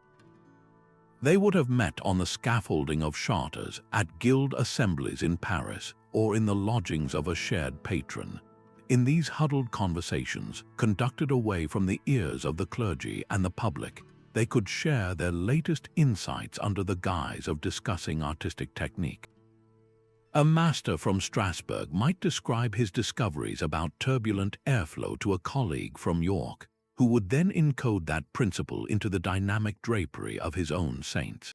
They would have met on the scaffolding of Chartres, at guild assemblies in Paris, or in the lodgings of a shared patron. In these huddled conversations, conducted away from the ears of the clergy and the public, they could share their latest insights under the guise of discussing artistic technique. A master from Strasbourg might describe his discoveries about turbulent airflow to a colleague from York, who would then encode that principle into the dynamic drapery of his own saints.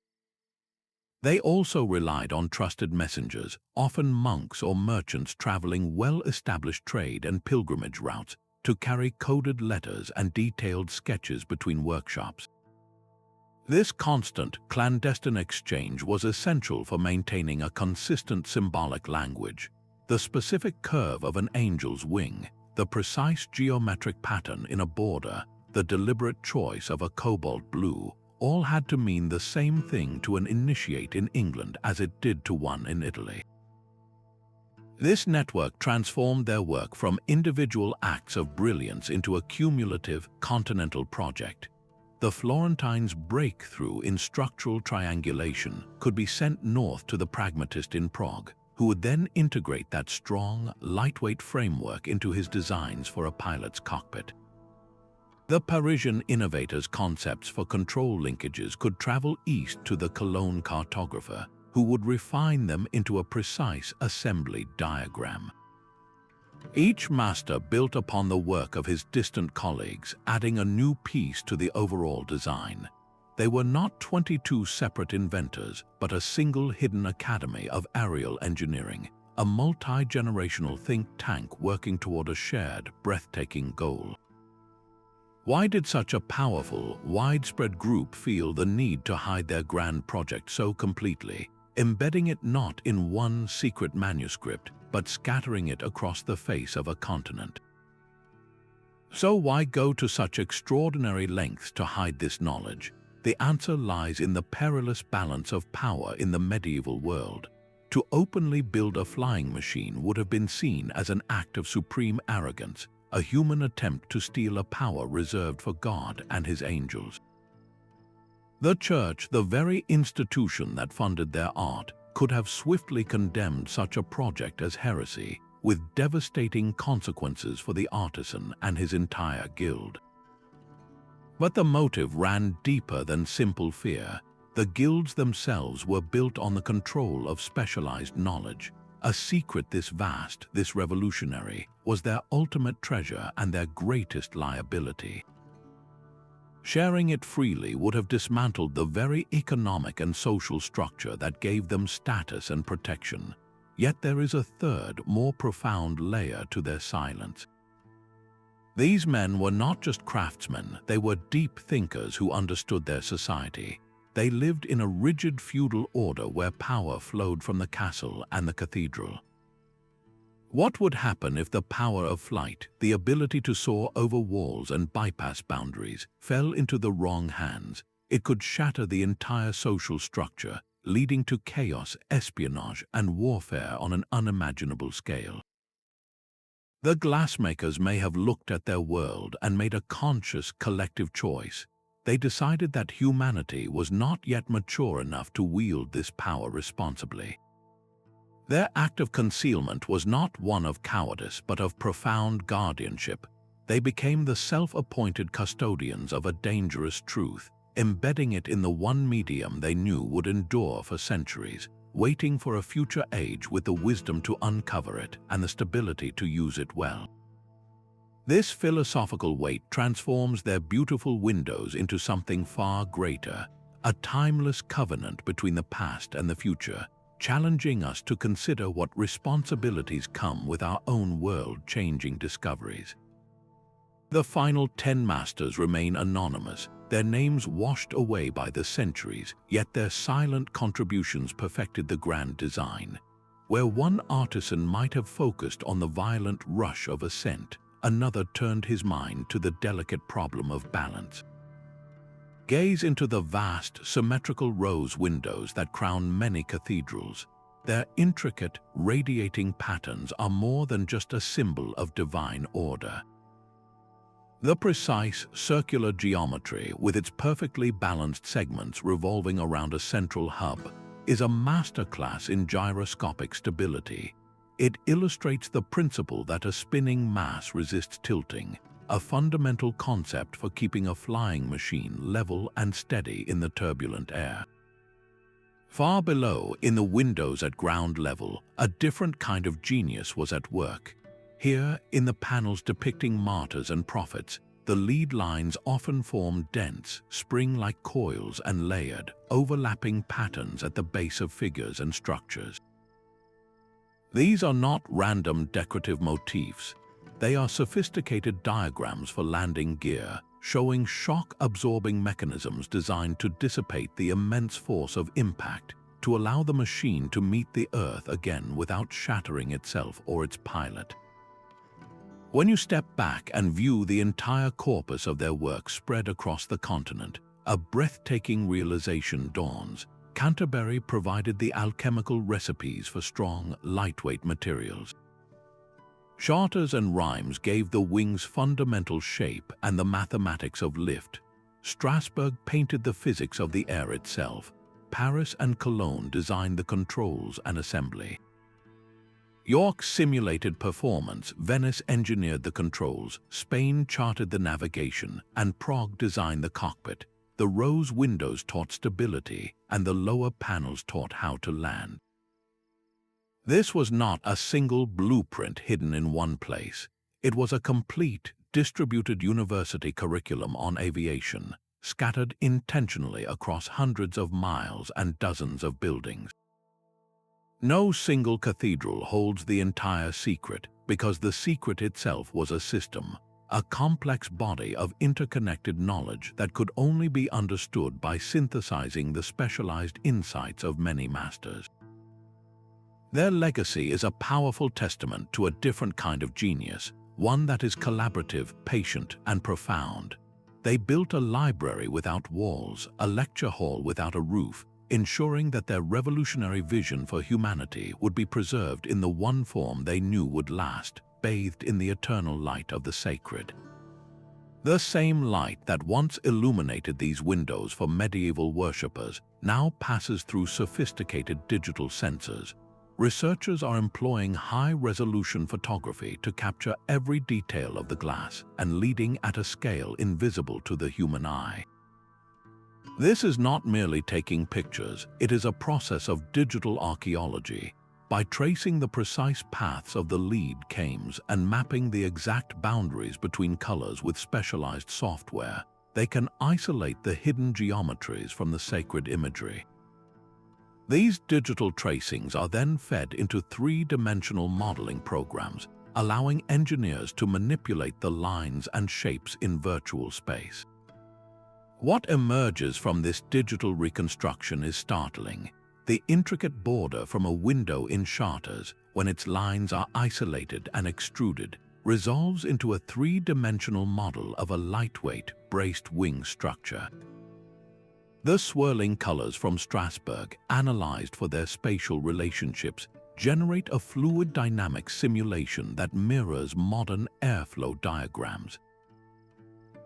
They also relied on trusted messengers, often monks or merchants traveling well-established trade and pilgrimage routes, to carry coded letters and detailed sketches between workshops. This constant, clandestine exchange was essential for maintaining a consistent symbolic language. The specific curve of an angel's wing, the precise geometric pattern in a border, the deliberate choice of a cobalt blue, all had to mean the same thing to an initiate in England as it did to one in Italy. This network transformed their work from individual acts of brilliance into a cumulative, continental project. The Florentines' breakthrough in structural triangulation could be sent north to the Pragmatist in Prague, who would then integrate that strong, lightweight framework into his designs for a pilot's cockpit. The Parisian Innovator's concepts for control linkages could travel east to the Cologne Cartographer, who would refine them into a precise assembly diagram. Each master built upon the work of his distant colleagues, adding a new piece to the overall design. They were not 22 separate inventors, but a single hidden academy of aerial engineering, a multi-generational think tank working toward a shared, breathtaking goal. Why did such a powerful, widespread group feel the need to hide their grand project so completely, embedding it not in one secret manuscript, but scattering it across the face of a continent? So why go to such extraordinary lengths to hide this knowledge? The answer lies in the perilous balance of power in the medieval world. To openly build a flying machine would have been seen as an act of supreme arrogance, a human attempt to steal a power reserved for God and his angels. The Church, the very institution that funded their art, could have swiftly condemned such a project as heresy, with devastating consequences for the artisan and his entire guild. But the motive ran deeper than simple fear. The guilds themselves were built on the control of specialized knowledge. A secret this vast, this revolutionary, was their ultimate treasure and their greatest liability. Sharing it freely would have dismantled the very economic and social structure that gave them status and protection. Yet there is a third, more profound layer to their silence. These men were not just craftsmen, they were deep thinkers who understood their society. They lived in a rigid feudal order where power flowed from the castle and the cathedral. What would happen if the power of flight, the ability to soar over walls and bypass boundaries, fell into the wrong hands? It could shatter the entire social structure, leading to chaos, espionage, and warfare on an unimaginable scale. The glassmakers may have looked at their world and made a conscious collective choice. They decided that humanity was not yet mature enough to wield this power responsibly. Their act of concealment was not one of cowardice but of profound guardianship. They became the self-appointed custodians of a dangerous truth, embedding it in the one medium they knew would endure for centuries, waiting for a future age with the wisdom to uncover it and the stability to use it well. This philosophical weight transforms their beautiful windows into something far greater, a timeless covenant between the past and the future, challenging us to consider what responsibilities come with our own world-changing discoveries. The final 10 masters remain anonymous, their names washed away by the centuries, yet their silent contributions perfected the grand design. Where one artisan might have focused on the violent rush of ascent, another turned his mind to the delicate problem of balance. Gaze into the vast, symmetrical rose windows that crown many cathedrals. Their intricate, radiating patterns are more than just a symbol of divine order. The precise, circular geometry, with its perfectly balanced segments revolving around a central hub, is a masterclass in gyroscopic stability. It illustrates the principle that a spinning mass resists tilting, a fundamental concept for keeping a flying machine level and steady in the turbulent air. Far below, in the windows at ground level, a different kind of genius was at work. Here, in the panels depicting martyrs and prophets, the lead lines often form dense, spring-like coils and layered, overlapping patterns at the base of figures and structures. These are not random decorative motifs. They are sophisticated diagrams for landing gear, showing shock-absorbing mechanisms designed to dissipate the immense force of impact, to allow the machine to meet the Earth again without shattering itself or its pilot. When you step back and view the entire corpus of their work spread across the continent, a breathtaking realization dawns. Canterbury provided the alchemical recipes for strong, lightweight materials. Chartres and Reims gave the wings fundamental shape and the mathematics of lift. Strasbourg painted the physics of the air itself. Paris and Cologne designed the controls and assembly. York simulated performance, Venice engineered the controls, Spain charted the navigation, and Prague designed the cockpit. The rose windows taught stability, and the lower panels taught how to land. This was not a single blueprint hidden in one place. It was a complete, distributed university curriculum on aviation, scattered intentionally across hundreds of miles and dozens of buildings. No single cathedral holds the entire secret, because the secret itself was a system, a complex body of interconnected knowledge that could only be understood by synthesizing the specialized insights of many masters. Their legacy is a powerful testament to a different kind of genius, one that is collaborative, patient, and profound. They built a library without walls, a lecture hall without a roof, ensuring that their revolutionary vision for humanity would be preserved in the one form they knew would last, bathed in the eternal light of the sacred. The same light that once illuminated these windows for medieval worshippers now passes through sophisticated digital sensors. Researchers are employing high-resolution photography to capture every detail of the glass and leading at a scale invisible to the human eye. This is not merely taking pictures, it is a process of digital archaeology. By tracing the precise paths of the lead cames and mapping the exact boundaries between colors with specialized software, they can isolate the hidden geometries from the sacred imagery. These digital tracings are then fed into three-dimensional modeling programs, allowing engineers to manipulate the lines and shapes in virtual space. What emerges from this digital reconstruction is startling. The intricate border from a window in Chartres, when its lines are isolated and extruded, resolves into a three-dimensional model of a lightweight, braced wing structure. The swirling colors from Strasbourg, analyzed for their spatial relationships, generate a fluid dynamic simulation that mirrors modern airflow diagrams.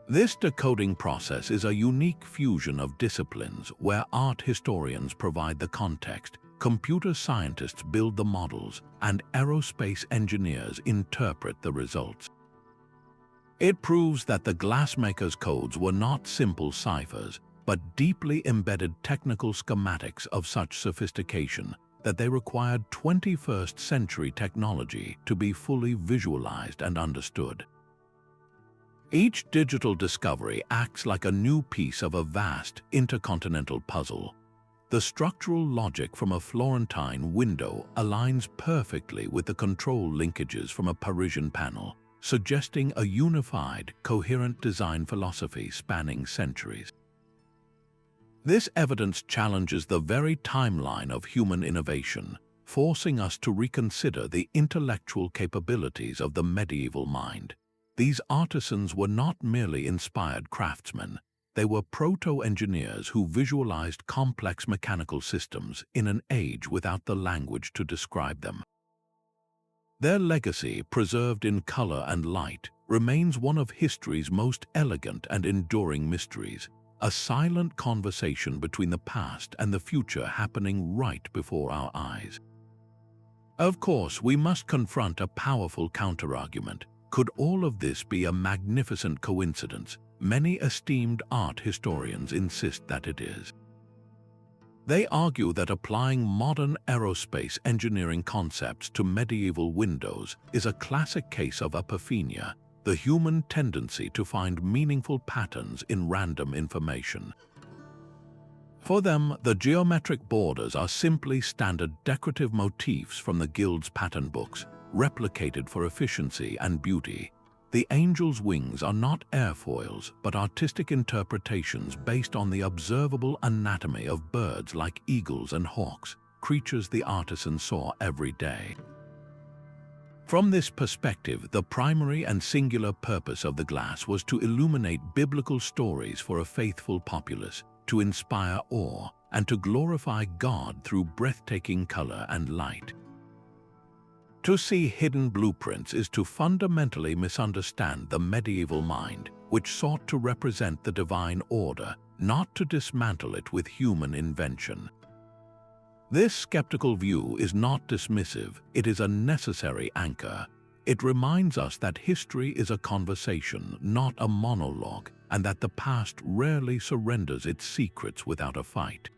This decoding process is a unique fusion of disciplines where art historians provide the context, computer scientists build the models, and aerospace engineers interpret the results. It proves that the glassmakers' codes were not simple ciphers, but deeply embedded technical schematics of such sophistication that they required 21st century technology to be fully visualized and understood. Each digital discovery acts like a new piece of a vast intercontinental puzzle. The structural logic from a Florentine window aligns perfectly with the control linkages from a Parisian panel, suggesting a unified, coherent design philosophy spanning centuries. This evidence challenges the very timeline of human innovation, forcing us to reconsider the intellectual capabilities of the medieval mind. These artisans were not merely inspired craftsmen, they were proto-engineers who visualized complex mechanical systems in an age without the language to describe them. Their legacy, preserved in color and light, remains one of history's most elegant and enduring mysteries, a silent conversation between the past and the future happening right before our eyes. Of course, we must confront a powerful counterargument. Could all of this be a magnificent coincidence? Many esteemed art historians insist that it is. They argue that applying modern aerospace engineering concepts to medieval windows is a classic case of apophenia, the human tendency to find meaningful patterns in random information. For them, the geometric borders are simply standard decorative motifs from the guild's pattern books, replicated for efficiency and beauty. The angel's wings are not airfoils, but artistic interpretations based on the observable anatomy of birds like eagles and hawks, creatures the artisan saw every day. From this perspective, the primary and singular purpose of the glass was to illuminate biblical stories for a faithful populace, to inspire awe, and to glorify God through breathtaking color and light. To see hidden blueprints is to fundamentally misunderstand the medieval mind, which sought to represent the divine order, not to dismantle it with human invention. This skeptical view is not dismissive, it is a necessary anchor. It reminds us that history is a conversation, not a monologue, and that the past rarely surrenders its secrets without a fight.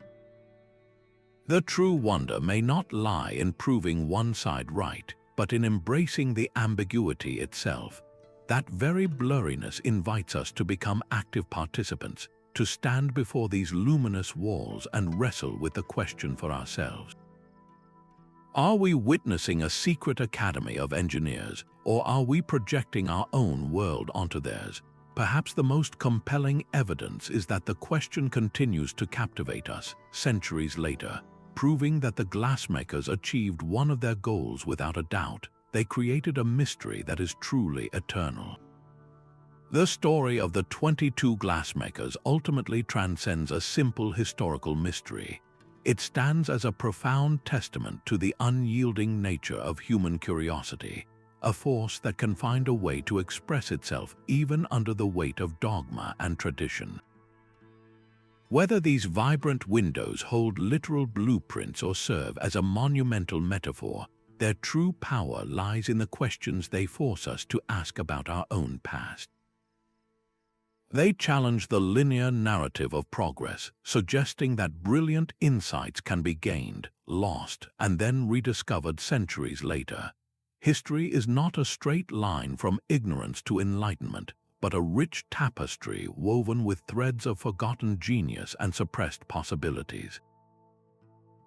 The true wonder may not lie in proving one side right, but in embracing the ambiguity itself. That very blurriness invites us to become active participants, to stand before these luminous walls and wrestle with the question for ourselves. Are we witnessing a secret academy of engineers, or are we projecting our own world onto theirs? Perhaps the most compelling evidence is that the question continues to captivate us centuries later, proving that the glassmakers achieved one of their goals without a doubt. They created a mystery that is truly eternal. The story of the 22 glassmakers ultimately transcends a simple historical mystery. It stands as a profound testament to the unyielding nature of human curiosity, a force that can find a way to express itself even under the weight of dogma and tradition. Whether these vibrant windows hold literal blueprints or serve as a monumental metaphor, their true power lies in the questions they force us to ask about our own past. They challenge the linear narrative of progress, suggesting that brilliant insights can be gained, lost, and then rediscovered centuries later. History is not a straight line from ignorance to enlightenment, but a rich tapestry woven with threads of forgotten genius and suppressed possibilities.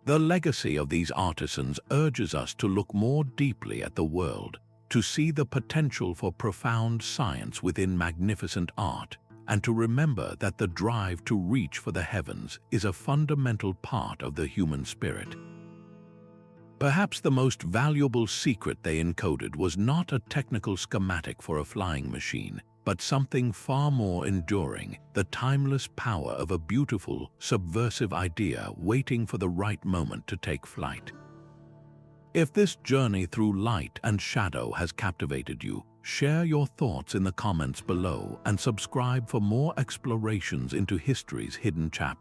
The legacy of these artisans urges us to look more deeply at the world, to see the potential for profound science within magnificent art, and to remember that the drive to reach for the heavens is a fundamental part of the human spirit. Perhaps the most valuable secret they encoded was not a technical schematic for a flying machine, but something far more enduring, the timeless power of a beautiful, subversive idea waiting for the right moment to take flight. If this journey through light and shadow has captivated you, share your thoughts in the comments below and subscribe for more explorations into history's hidden chapters.